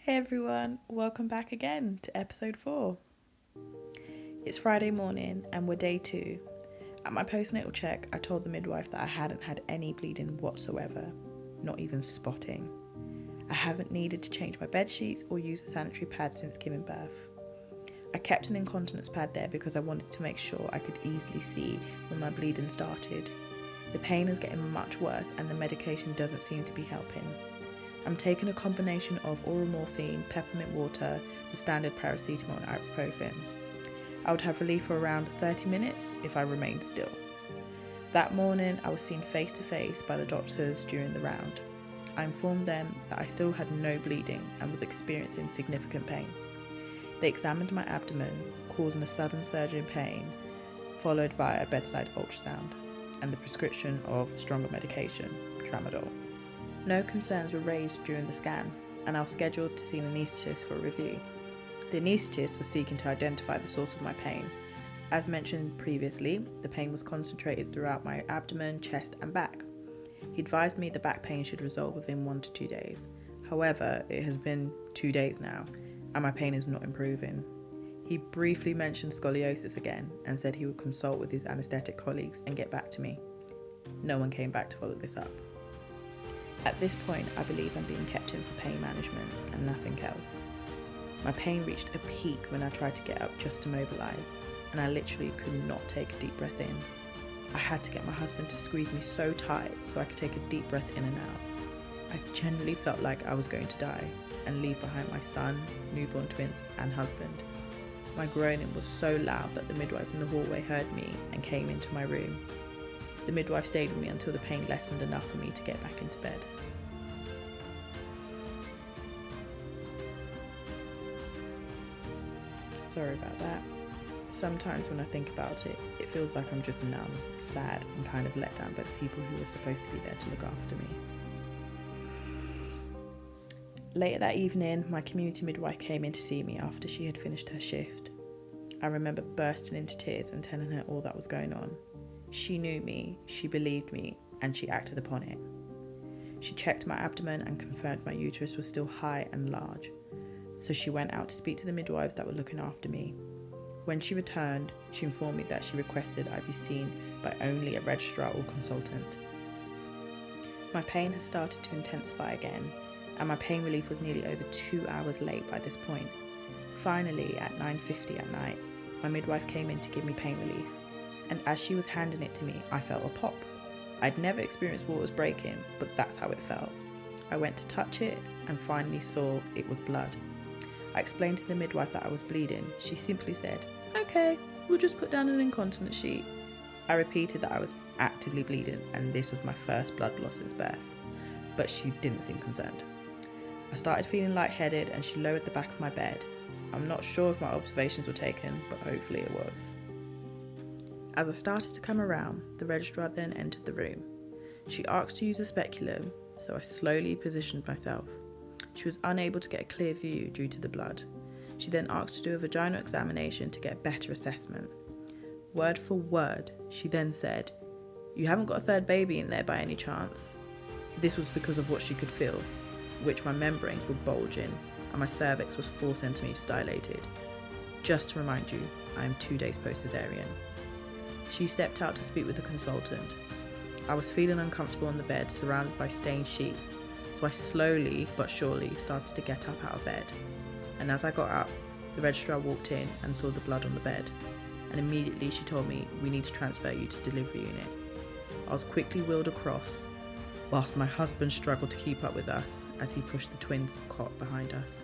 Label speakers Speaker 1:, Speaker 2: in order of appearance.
Speaker 1: Hey everyone, welcome back again to episode 4. It's Friday morning and we're day 2. At my postnatal check, I told the midwife that I hadn't had any bleeding whatsoever, not even spotting. I haven't needed to change my bed sheets or use a sanitary pad since giving birth. I kept an incontinence pad there because I wanted to make sure I could easily see when my bleeding started. The pain is getting much worse and the medication doesn't seem to be helping. I'm taking a combination of oral morphine, peppermint water, the standard paracetamol and ibuprofen. I would have relief for around 30 minutes if I remained still. That morning, I was seen face to face by the doctors during the round. I informed them that I still had no bleeding and was experiencing significant pain. They examined my abdomen, causing a sudden surge in pain, followed by a bedside ultrasound and the prescription of stronger medication, tramadol. No concerns were raised during the scan, and I was scheduled to see an anaesthetist for a review. The anaesthetist was seeking to identify the source of my pain. As mentioned previously, the pain was concentrated throughout my abdomen, chest and back. He advised me the back pain should resolve within 1 to 2 days. However, it has been 2 days now, and my pain is not improving. He briefly mentioned scoliosis again and said he would consult with his anaesthetic colleagues and get back to me. No one came back to follow this up. At this point, I believe I'm being kept in for pain management and nothing else. My pain reached a peak when I tried to get up just to mobilise, and I literally could not take a deep breath in. I had to get my husband to squeeze me so tight so I could take a deep breath in and out. I genuinely felt like I was going to die and leave behind my son, newborn twins and husband. My groaning was so loud that the midwives in the hallway heard me and came into my room. The midwife stayed with me until the pain lessened enough for me to get back into bed. Sorry about that. Sometimes when I think about it, it feels like I'm just numb, sad and kind of let down by the people who were supposed to be there to look after me. Later that evening, my community midwife came in to see me after she had finished her shift. I remember bursting into tears and telling her all that was going on. She knew me, she believed me, and she acted upon it. She checked my abdomen and confirmed my uterus was still high and large, so she went out to speak to the midwives that were looking after me. When she returned, she informed me that she requested I be seen by only a registrar or consultant. My pain had started to intensify again, and my pain relief was nearly over 2 hours late by this point. Finally, at 9:50 at night, my midwife came in to give me pain relief, and as she was handing it to me, I felt a pop. I'd never experienced waters breaking, but that's how it felt. I went to touch it and finally saw it was blood. I explained to the midwife that I was bleeding. She simply said, "Okay, we'll just put down an incontinence sheet." I repeated that I was actively bleeding and this was my first blood loss since birth, but she didn't seem concerned. I started feeling lightheaded and she lowered the back of my bed. I'm not sure if my observations were taken, but hopefully it was. As I started to come around, the registrar then entered the room. She asked to use a speculum, so I slowly positioned myself. She was unable to get a clear view due to the blood. She then asked to do a vaginal examination to get a better assessment. Word for word, she then said, "You haven't got a third baby in there by any chance?" This was because of what she could feel, which my membranes were bulging and my cervix was 4 centimetres dilated. Just to remind you, I am 2 days post-cesarean. She stepped out to speak with the consultant. I was feeling uncomfortable on the bed, surrounded by stained sheets, so I slowly but surely started to get up out of bed. And as I got up, the registrar walked in and saw the blood on the bed, and immediately she told me, "We need to transfer you to delivery unit." I was quickly wheeled across, whilst my husband struggled to keep up with us as he pushed the twins' cot behind us.